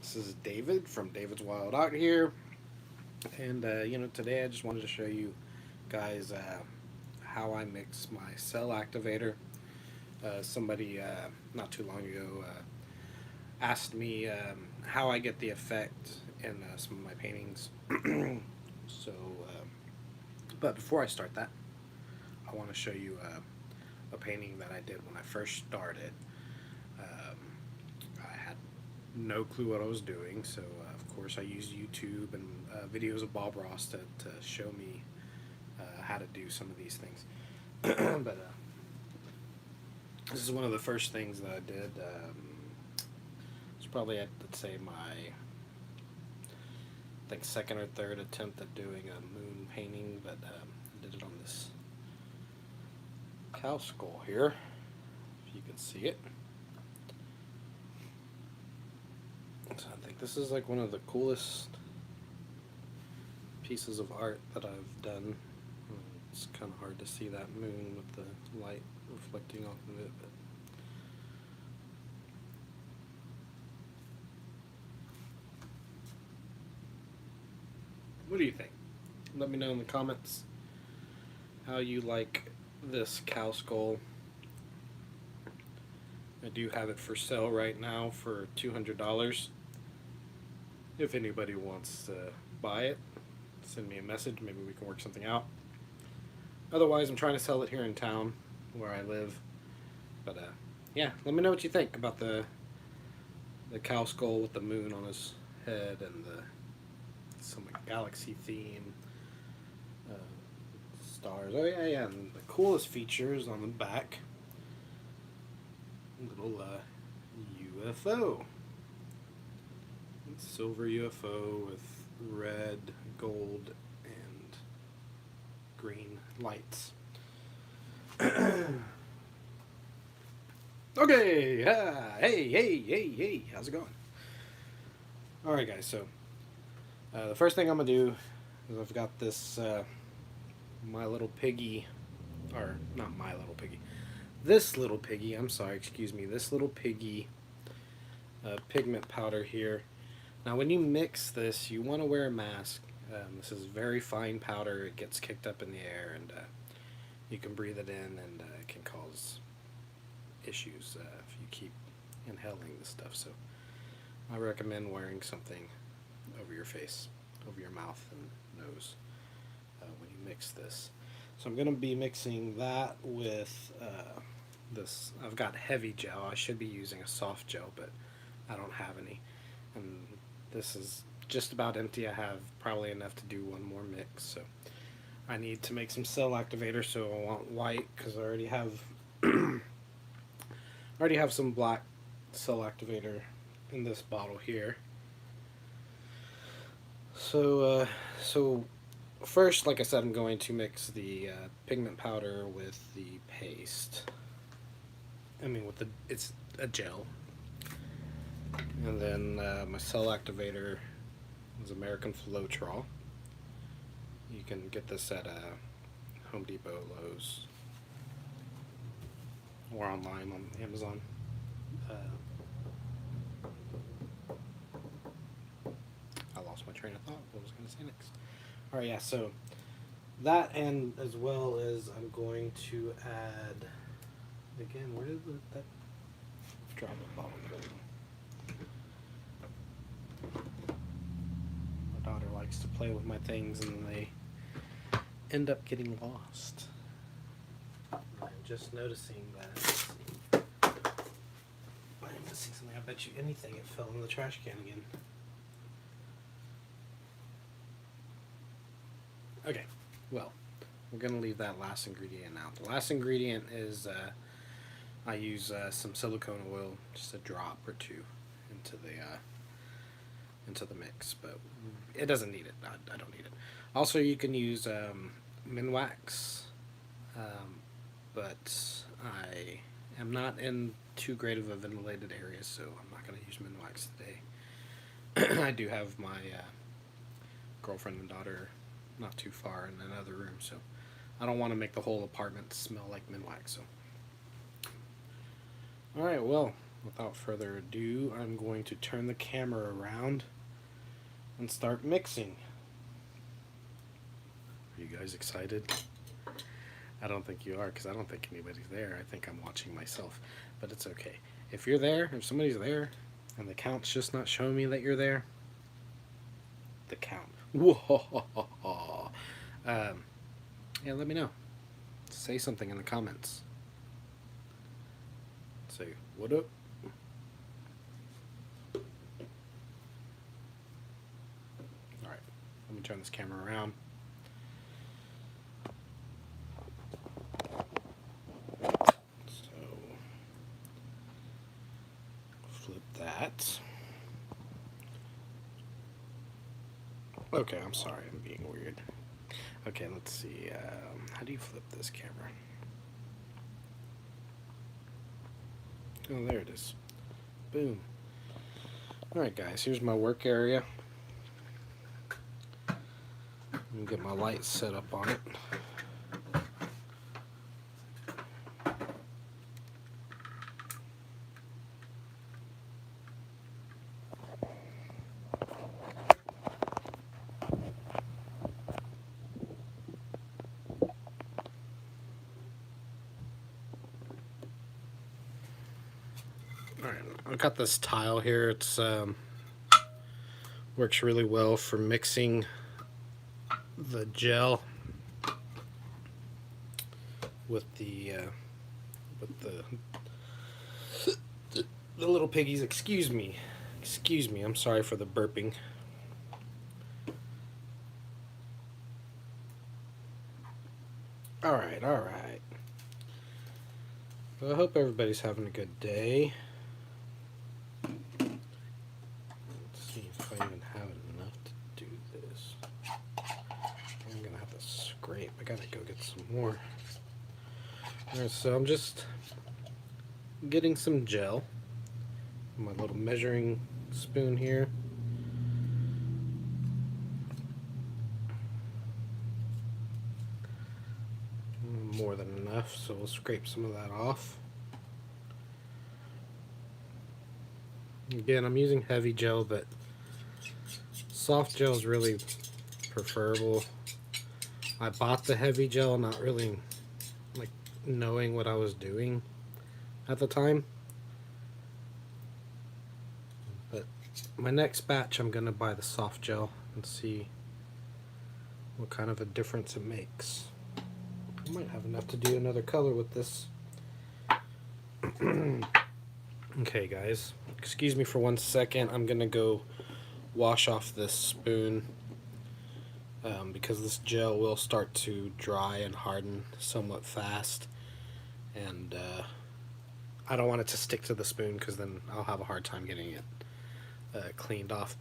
This is David from Davidswildart818 here, and today I just wanted to show you guys how I mix my cell activator. Somebody not too long ago asked me how I get the effect in some of my paintings. so, but before I start that, I want to show you a painting that I did when I first started. I had no clue what I was doing, so of course I used YouTube and videos of Bob Ross to show me how to do some of these things. but this is one of the first things that I did. It's probably at, let's say, my second or third attempt at doing a moon painting, but I did it on this cow skull here, if you can see it. So I think this is like one of the coolest pieces of art that I've done. It's kind of hard to see that moon with the light reflecting off of it, but what do you think? Let me know in the comments how you like this cow skull. I do have it for sale right now for $200. If anybody wants to buy it, send me a message. Maybe we can work something out. Otherwise, I'm trying to sell it here in town where I live. But yeah, let me know what you think about the cow skull with the moon on his head and some galaxy theme, stars. Oh yeah, and the coolest features on the back. Little UFO. Silver UFO with red, gold, and green lights. Okay, hey, how's it going? Alright guys, so the first thing I'm going to do is I've got this My Little Piggy, or not My Little Piggy, this little piggy, I'm sorry, excuse me, this little piggy pigment powder here. Now when you mix this, you want to wear a mask. This is very fine powder. It gets kicked up in the air, and you can breathe it in, and it can cause issues if you keep inhaling this stuff. So I recommend wearing something over your face, over your mouth and nose when you mix this. So I'm going to be mixing that with this. I've got heavy gel. I should be using a soft gel, but I don't have any. And this is just about empty. I have probably enough to do one more mix. So I need to make some cell activator, so I want white because I already have some black cell activator in this bottle here. So first, like I said, I'm going to mix the pigment powder with the paste. It's a gel. And then my cell activator is American Floetrol. You can get this at Home Depot, Lowe's, or online on Amazon. I lost my train of thought. What was I going to say next? Alright, yeah, so that, and as well as I'm going to add, again, where did that drop of bottle go? My daughter likes to play with my things and they end up getting lost. I'm just noticing that I'm missing something. I bet you anything it fell in the trash can again. Okay, well, we're going to leave that last ingredient out. The last ingredient is I use some silicone oil, just a drop or two into the mix, but it doesn't need it. I don't need it. Also, you can use Minwax, but I am not in too great of a ventilated area, so I'm not going to use Minwax today. I do have my girlfriend and daughter not too far in another room, so I don't want to make the whole apartment smell like Minwax. So, alright, well, without further ado, I'm going to turn the camera around and start mixing. Are you guys excited? I don't think you are, because I don't think anybody's there. I think I'm watching myself, but it's okay. If you're there, if somebody's there, and the count's just not showing me that you're there, the count. Whoa. Yeah, let me know. Say something in the comments. Say, what up? Alright, let me turn this camera around. So, flip that. Okay, I'm sorry, I'm being weird. Okay, let's see. How do you flip this camera? Oh, there it is. Boom. Alright, guys, here's my work area. Let me get my lights set up on it. Alright, I've got this tile here. It's works really well for mixing the gel with the little piggies. Excuse me, I'm sorry for the burping. Alright. Well, I hope everybody's having a good day. Let's see if I even have enough to do this. I'm gonna have to scrape. I gotta go get some more. Alright, so I'm just getting some gel. My little measuring spoon here. More than enough, so we'll scrape some of that off. Again, I'm using heavy gel, but soft gel is really preferable. I bought the heavy gel not really like knowing what I was doing at the time, but my next batch I'm gonna buy the soft gel and see what kind of a difference it makes. I might have enough to do another color with this. Okay, guys, excuse me for 1 second. I'm gonna go wash off this spoon because this gel will start to dry and harden somewhat fast, and I don't want it to stick to the spoon because then I'll have a hard time getting it cleaned off.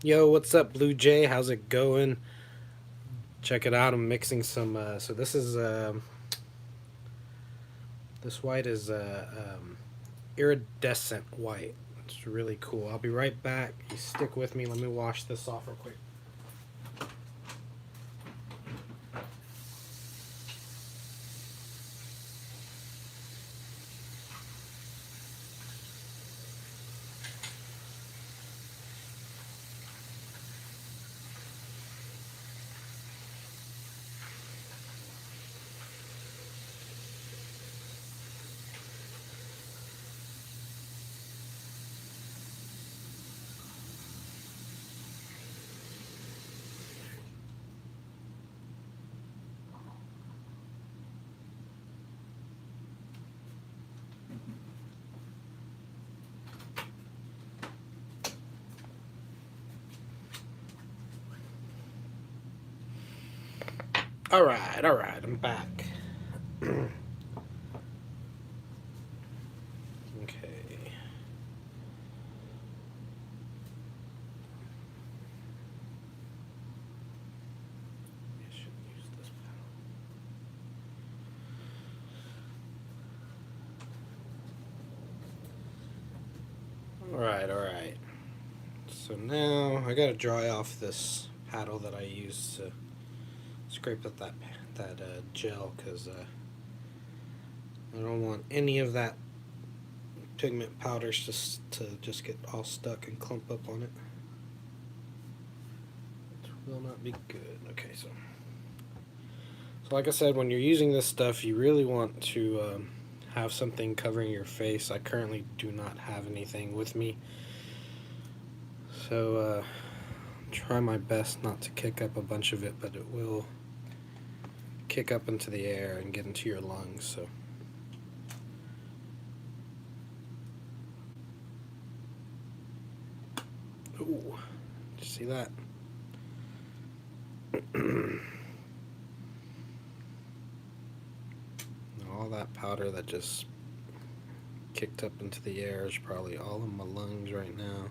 Yo, what's up, Blue Jay? How's it going? Check it out. I'm mixing some. So this is this white is iridescent white. It's really cool. I'll be right back. You stick with me. Let me wash this off real quick. All right, I'm back. Okay. I should use this paddle. All right. So now I gotta dry off this paddle that I used to scrape up that gel, because I don't want any of that pigment powders to just get all stuck and clump up on it. It will not be good. Okay, so like I said, when you're using this stuff, you really want to have something covering your face. I currently do not have anything with me, so try my best not to kick up a bunch of it, but it will kick up into the air and get into your lungs. So ooh, did you see that? All that powder that just kicked up into the air is probably all in my lungs right now.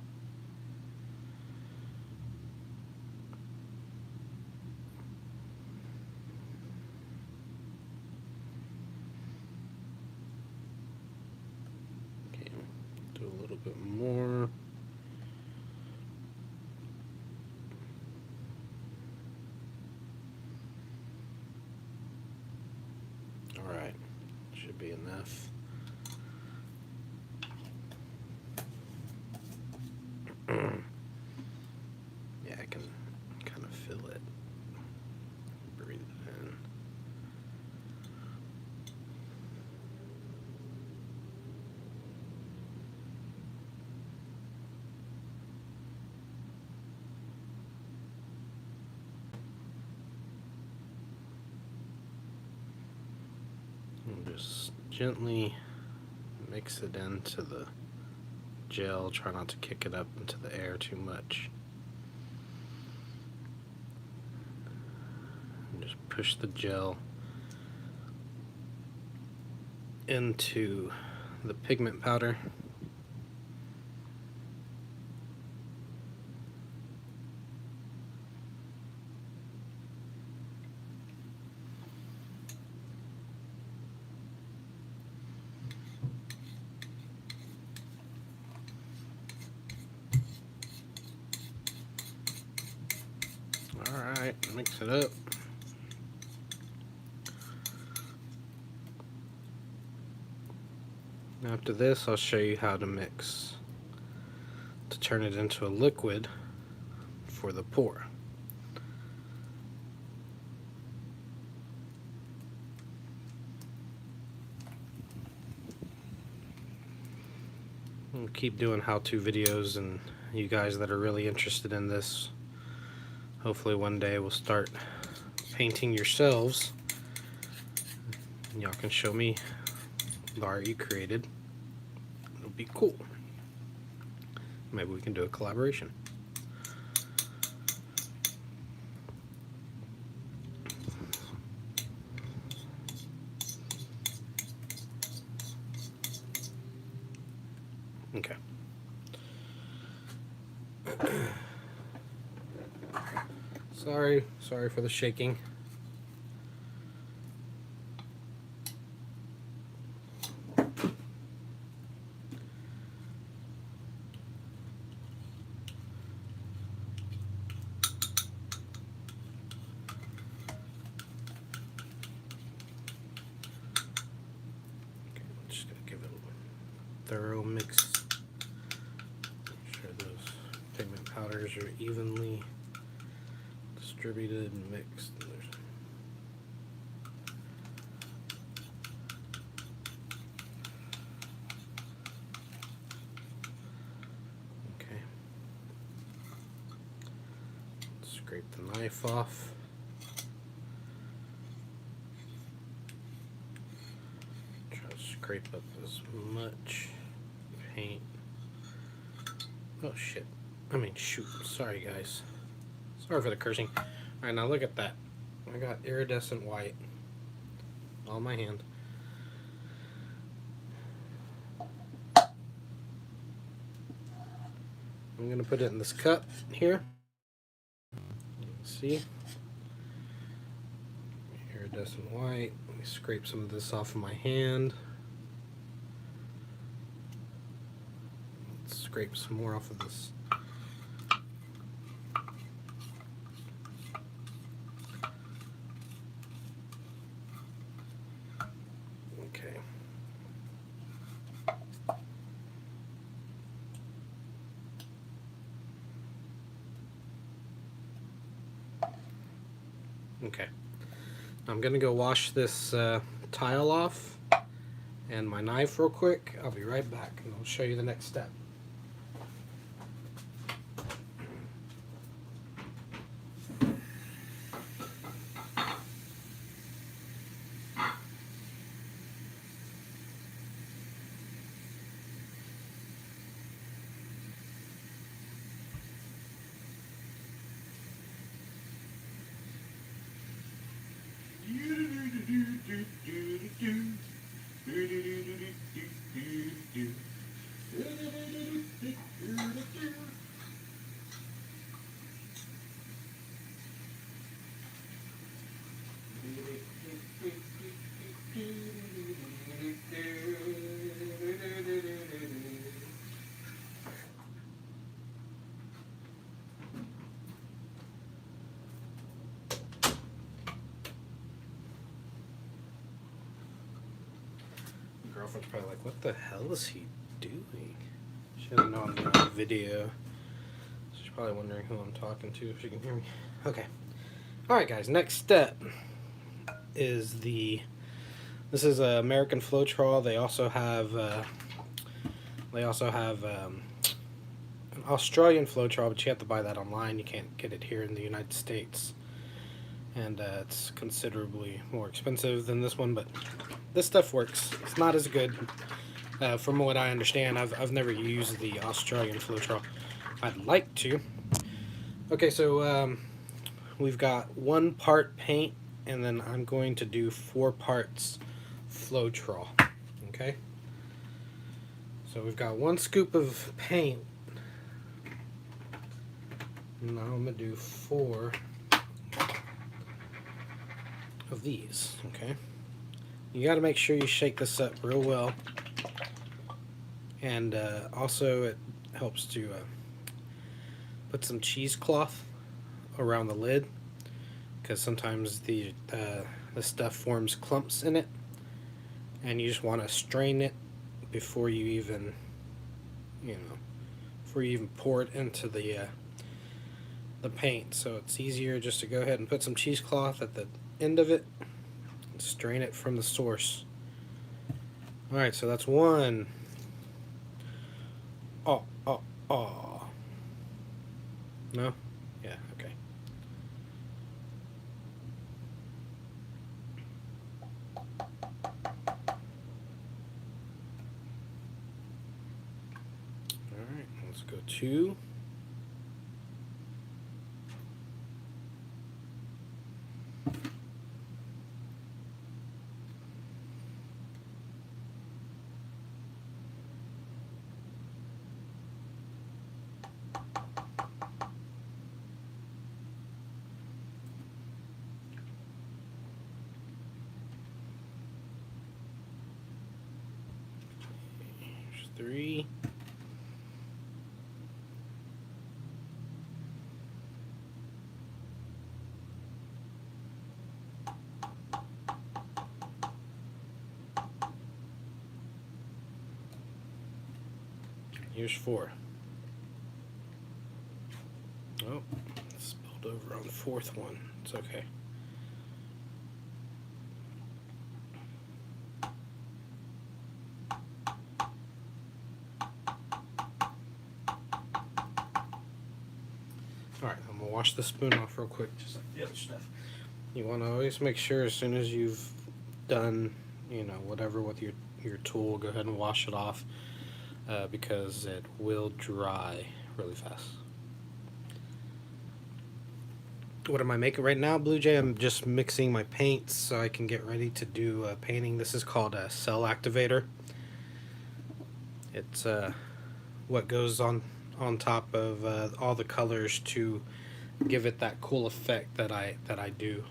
Okay, do a little bit more. Alright, should be enough. Yeah, I can kind of feel it. Breathe it in. And just gently mix it into the gel. Try not to kick it up into the air too much. And just push the gel into the pigment powder. Alright, mix it up. After this, I'll show you how to mix to turn it into a liquid for the pour. I'll keep doing how-to videos, and you guys that are really interested in this, hopefully one day we'll start painting yourselves and y'all can show me the art you created. It'll be cool. Maybe we can do a collaboration. Okay. Sorry for the shaking. Just gonna give it a thorough mix. Make sure those pigment powders are evenly distributed and mixed. Okay. Scrape the knife off. Scrape up as much paint. Oh shit. I mean shoot. Sorry guys. Sorry for the cursing. Alright, now look at that. I got iridescent white on my hand. I'm gonna put it in this cup here. See? Iridescent white. Let me scrape some of this off of my hand. Scrape some more off of this. Okay. Okay. I'm gonna go wash this tile off and my knife real quick. I'll be right back and I'll show you the next step. Girlfriend's probably like, what the hell is he doing? She doesn't know I'm doing a video. She's probably wondering who I'm talking to, if she can hear me. Okay. Alright guys, next step is this is a American Floetrol. They also have an Australian Floetrol, but you have to buy that online. You can't get it here in the United States. And it's considerably more expensive than this one, but this stuff works. It's not as good, from what I understand. I've never used the Australian Floetrol. I'd like to. Okay, so we've got 1 part paint, and then I'm going to do 4 parts Floetrol. Okay. So we've got 1 scoop of paint. Now I'm gonna do 4 of these. Okay. You got to make sure you shake this up real well, and also it helps to put some cheesecloth around the lid, because sometimes the stuff forms clumps in it, and you just want to strain it before you even pour it into the paint. So it's easier just to go ahead and put some cheesecloth at the end of it and strain it from the source. Alright, so that's 1. Oh. No? Yeah, okay. Alright, let's go 2. Here's 3. Here's 4. Oh, spilled over on the 4th one. It's okay. Alright, I'm going to wash the spoon off real quick, just like the other stuff. You want to always make sure as soon as you've done, whatever with your tool, go ahead and wash it off, because it will dry really fast. What am I making right now, Blue Jay? I'm just mixing my paints so I can get ready to do painting. This is called a cell activator. It's what goes on top of all the colors to give it that cool effect that I do.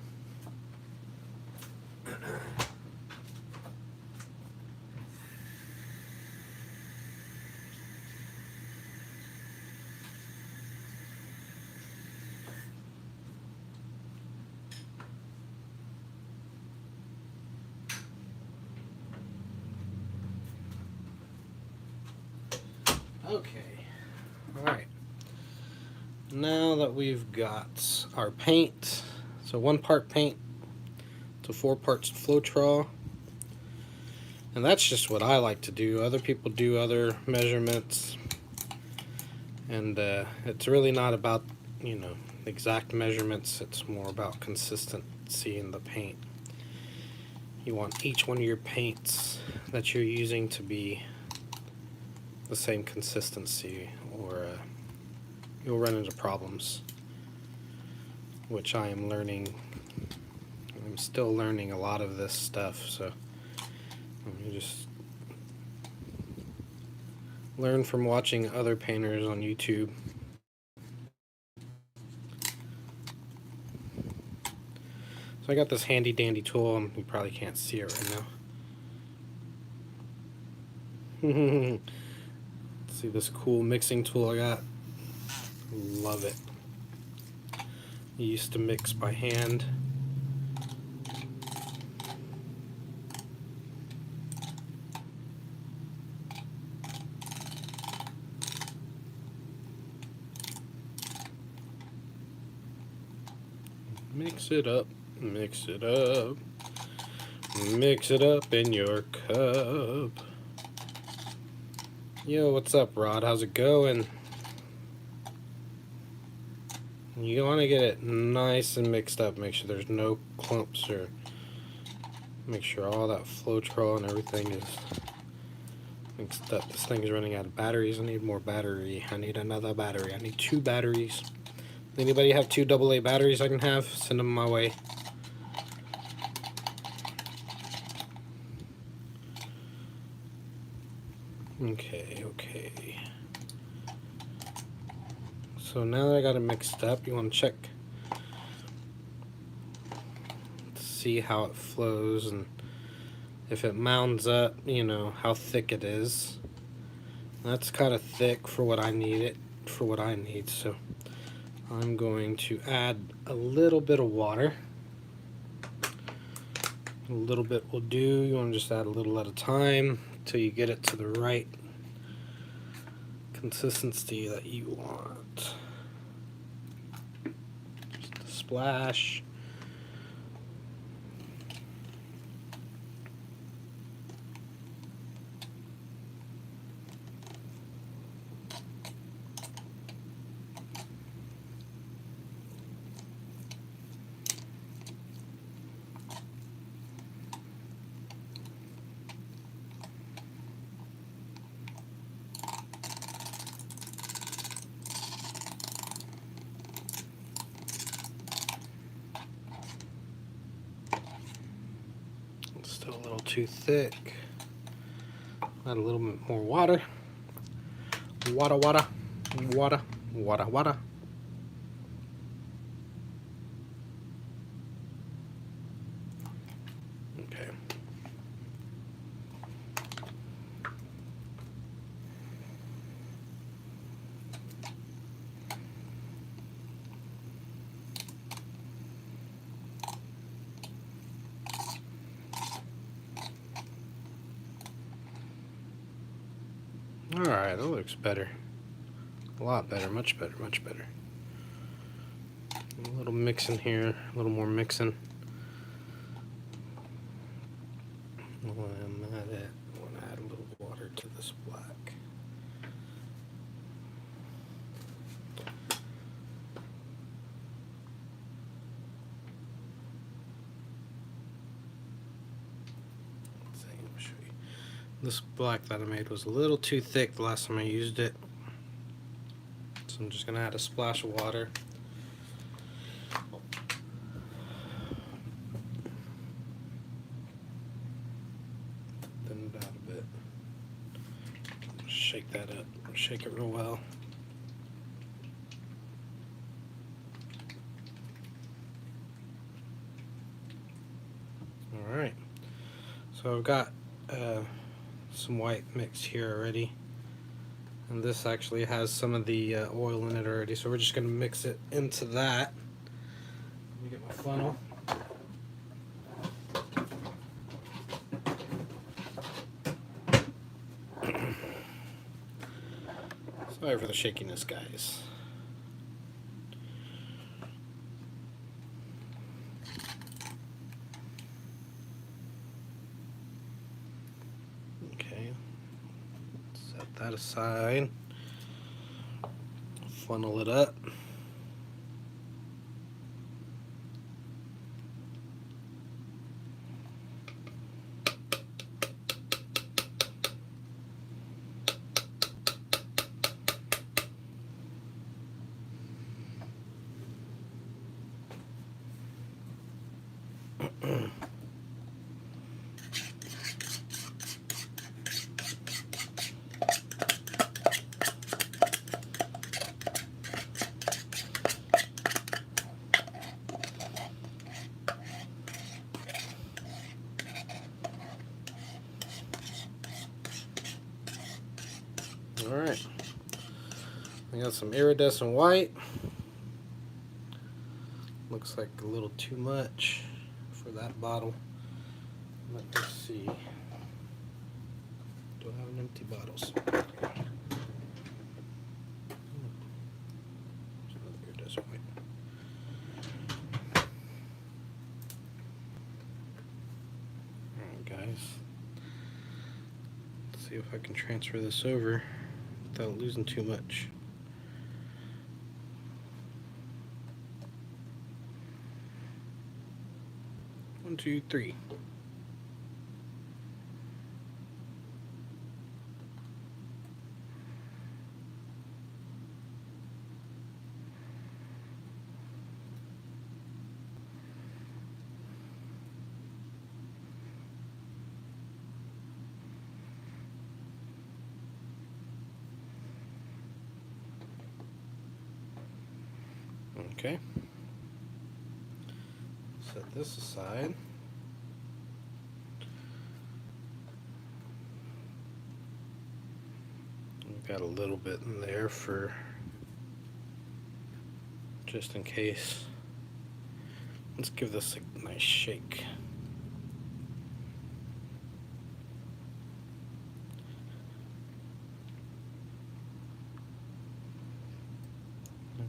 Okay, alright, now that we've got our paint So 1 part paint to 4 parts Floetrol. And that's just what I like to do. Other people do other measurements. And it's really not about, you know, exact measurements. It's more about consistency in the paint. You want each one of your paints that you're using to be the same consistency, or you'll run into problems, which I am learning. I'm still learning a lot of this stuff, so you just learn from watching other painters on YouTube. So I got this handy dandy tool, and you probably can't see it right now. See this cool mixing tool I got? Love it. I used to mix by hand. Mix it up, mix it up, mix it up in your cup. Yo, what's up, Rod? How's it going? You want to get it nice and mixed up. Make sure there's no clumps, or make sure all that Floetrol and everything is mixed up. This thing is running out of batteries. I need more battery. I need another battery. I need 2 batteries. Anybody have 2 AA batteries I can have? Send them my way. Okay. So now that I got it mixed up, you want to check to see how it flows, and if it mounds up, you know, how thick it is. That's kind of thick for what I need so I'm going to add a little bit of water. A little bit will do. You want to just add a little at a time until you get it to the right consistency that you want. Just a splash. Still a little too thick. Add a little bit more water. Water. Okay. Alright, that looks better. A lot better, much better. A little mixing here, a little more mixing. I want to add a little water to this black. This black that I made was a little too thick the last time I used it, so I'm just going to add a splash of water. Thin it out a bit. Shake that up. Shake it real well. Alright, so I've got some white mixed here already, and this actually has some of the oil in it already, so we're just going to mix it into that. Let me get my funnel. Sorry for the shakiness, guys. that aside. Funnel it up. Alright, I got some iridescent white. Looks like a little too much for that bottle. Let me see. Do I have an empty bottles? There's another iridescent white. Alright guys, let's see if I can transfer this over without losing too much. One, two, three. Okay. Set this aside. We've got a little bit in there for just in case. Let's give this a nice shake.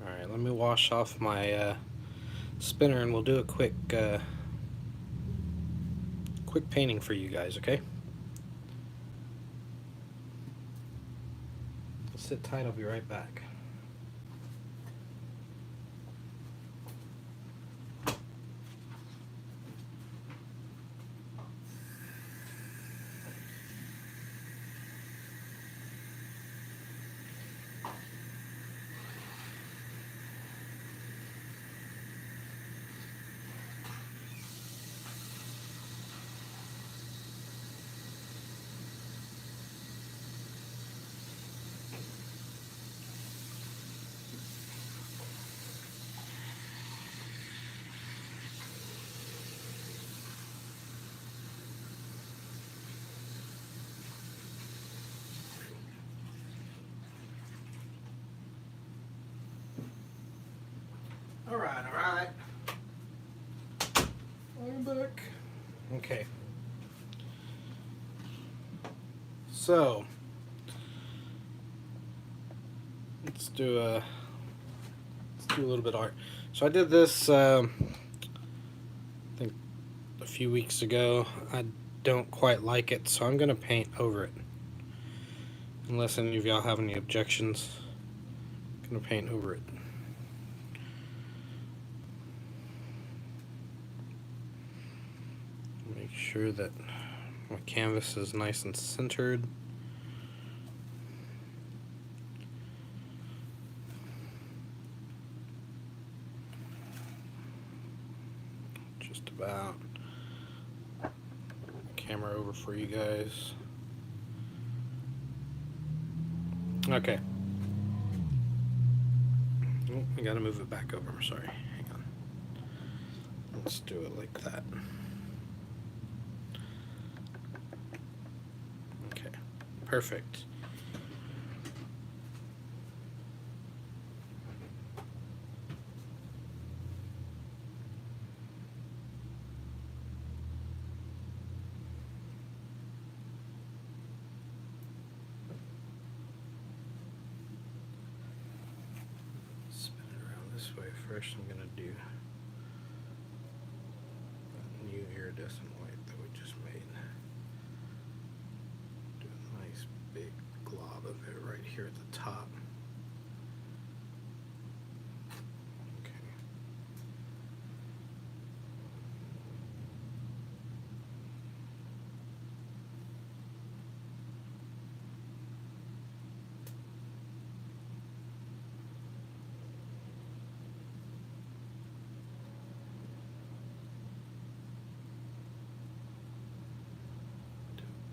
Alright, let me wash off my spinner and we'll do a quick painting for you guys, okay? Sit tight, I'll be right back. Alright. I'm back. Okay. So, let's do a little bit of art. So I did this, I think a few weeks ago. I don't quite like it, so I'm gonna paint over it. Unless any of y'all have any objections, I'm gonna paint over it. Make sure that my canvas is nice and centered. Just about. Camera over for you guys. Okay. Oh, I gotta move it back over. I'm sorry. Hang on. Let's do it like that. Okay. Perfect. First I'm going to do a new iridescent white that we just made. Do a nice big glob of top. Okay.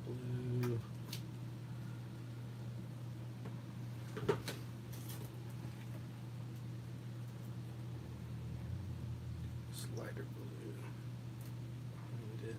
Blue. Lighter blue behind it.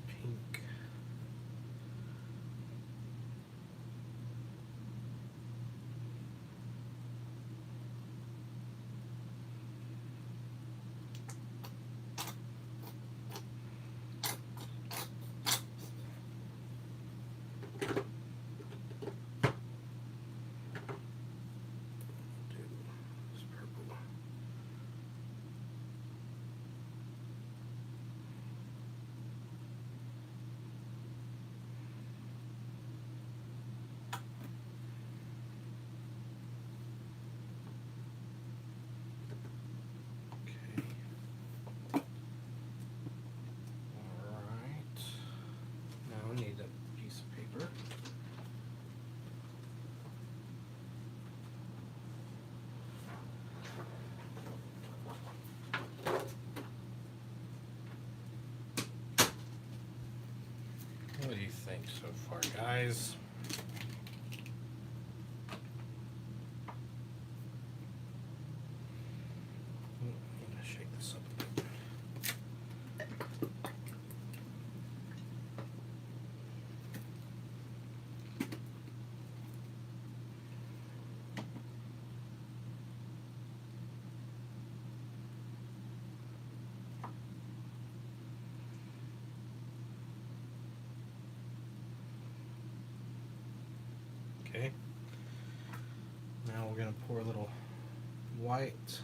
Pink. This purple. Alright. Now I need a piece of paper. What do you think so far, guys? I'm gonna shake this up a bit. Okay. Now we're gonna pour a little white.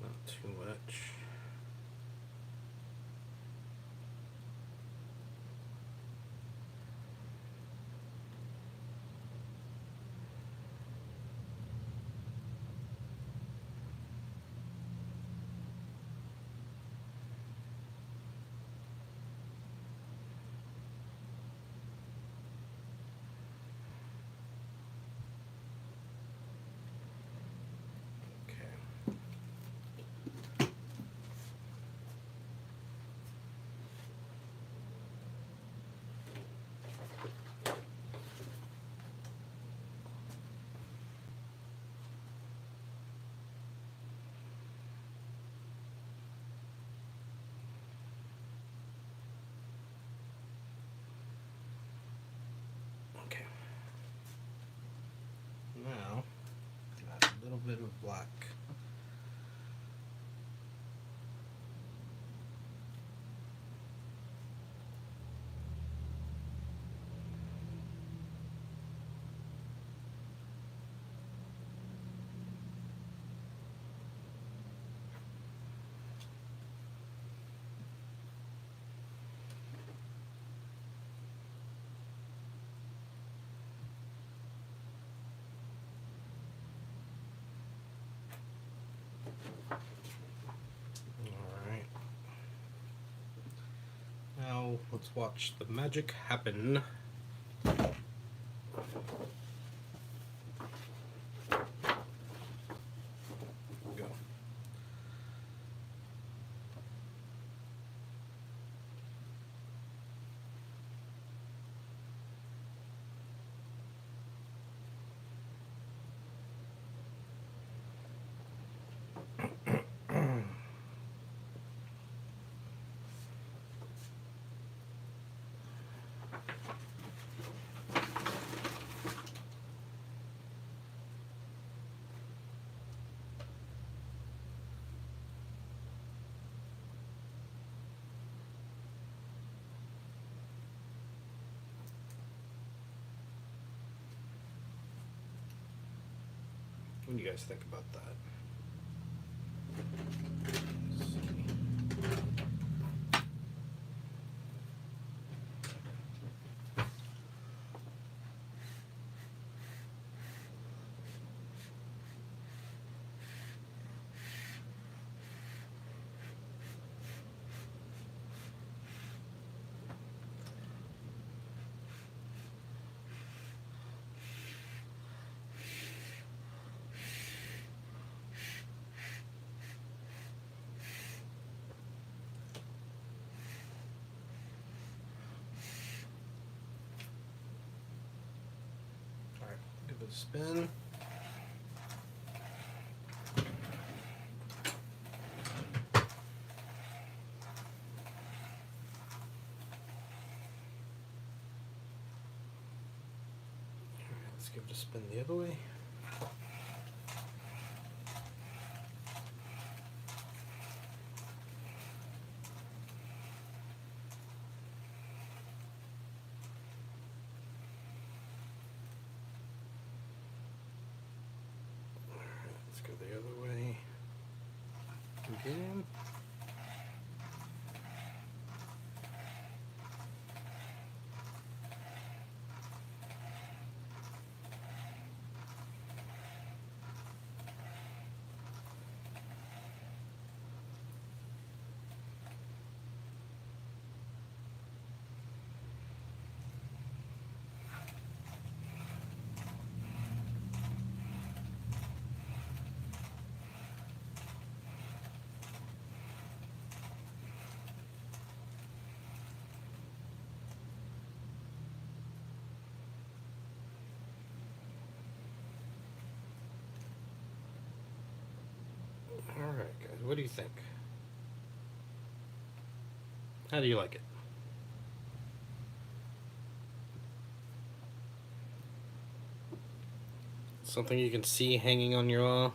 Not too much. Okay. Now, add a little bit of black. Alright. Now, let's watch the magic happen. Go. What do you guys think about that? Alright, give it a spin. Let's give it a spin the other way. Let's go the other way again. Alright guys, what do you think? How do you like it? Something you can see hanging on your wall?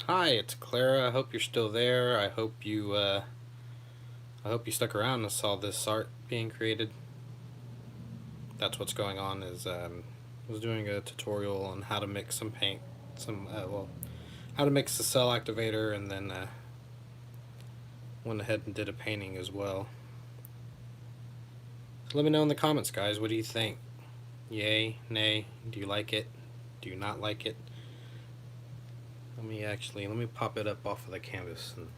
Hi, it's Clara. I hope you're still there. I hope you stuck around and saw this art being created. That's what's going on. Is I was doing a tutorial on how to mix some paint, how to mix the cell activator, and then went ahead and did a painting as well. So let me know in the comments, guys. What do you think? Yay, nay? Do you like it? Do you not like it? Let me pop it up off of the canvas and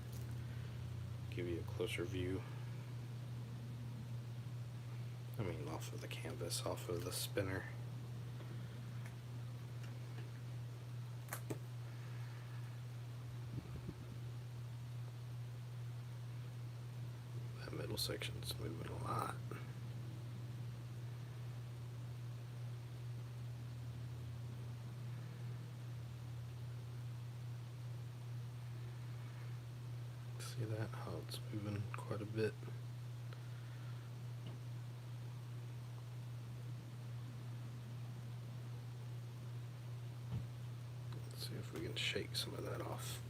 give you a closer view. I mean, off of the canvas, off of the spinner. That middle section's moving a lot. See that? How it's moving quite a bit. Let's see if we can shake some of that off.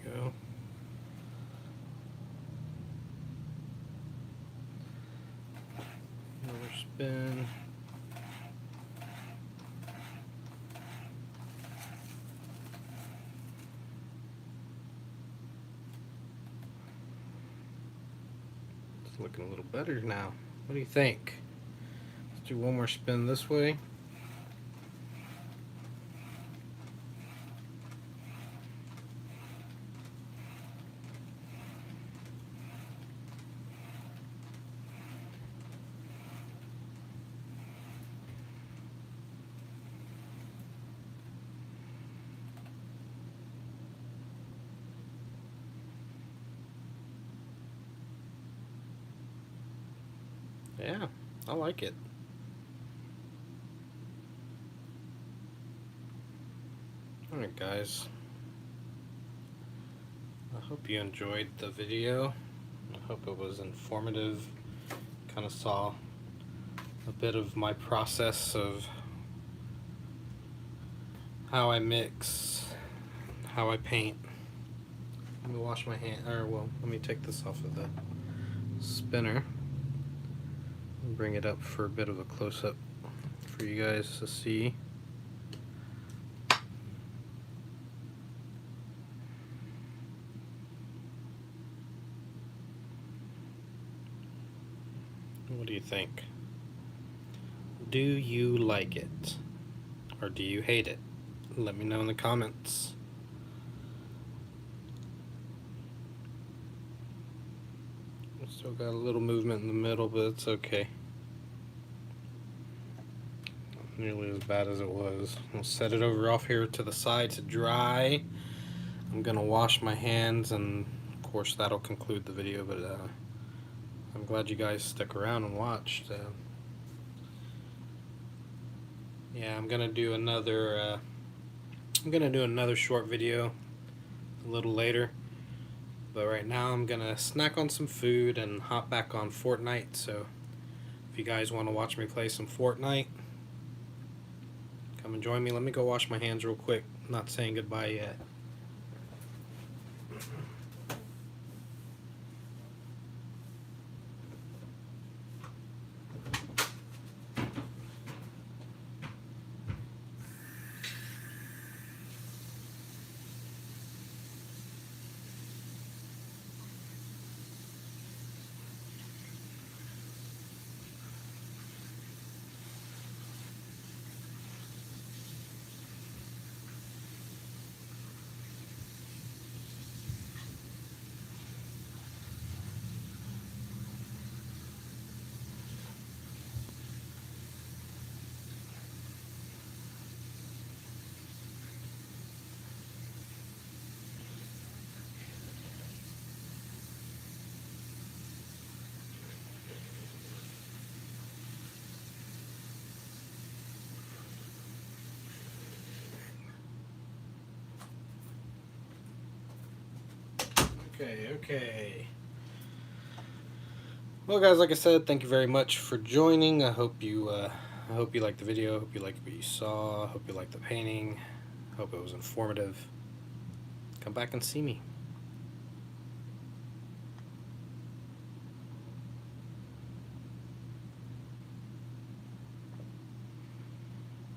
Go. Another spin. Looking a little better now. What do you think? Let's do one more spin this way. Yeah, I like it. Alright guys, I hope you enjoyed the video. I hope it was informative. Kind of saw a bit of my process of how I mix, how I paint. Let me wash my hand, or well, let me take this off of the spinner and bring it up for a bit of a close-up for you guys to see. What do you think? Do you like it? Or do you hate it? Let me know in the comments. Still got a little movement in the middle, but it's okay. Not nearly as bad as it was. I'll set it over off here to the side to dry. I'm gonna wash my hands, and of course that'll conclude the video, but I'm glad you guys stuck around and watched. Yeah, I'm gonna do another short video a little later. But right now I'm gonna snack on some food and hop back on Fortnite. So if you guys want to watch me play some Fortnite, come and join me. Let me go wash my hands real quick. I'm not saying goodbye yet. Okay. Well, guys, like I said, thank you very much for joining. I hope you liked the video. I hope you liked what you saw. I hope you liked the painting. I hope it was informative. Come back and see me.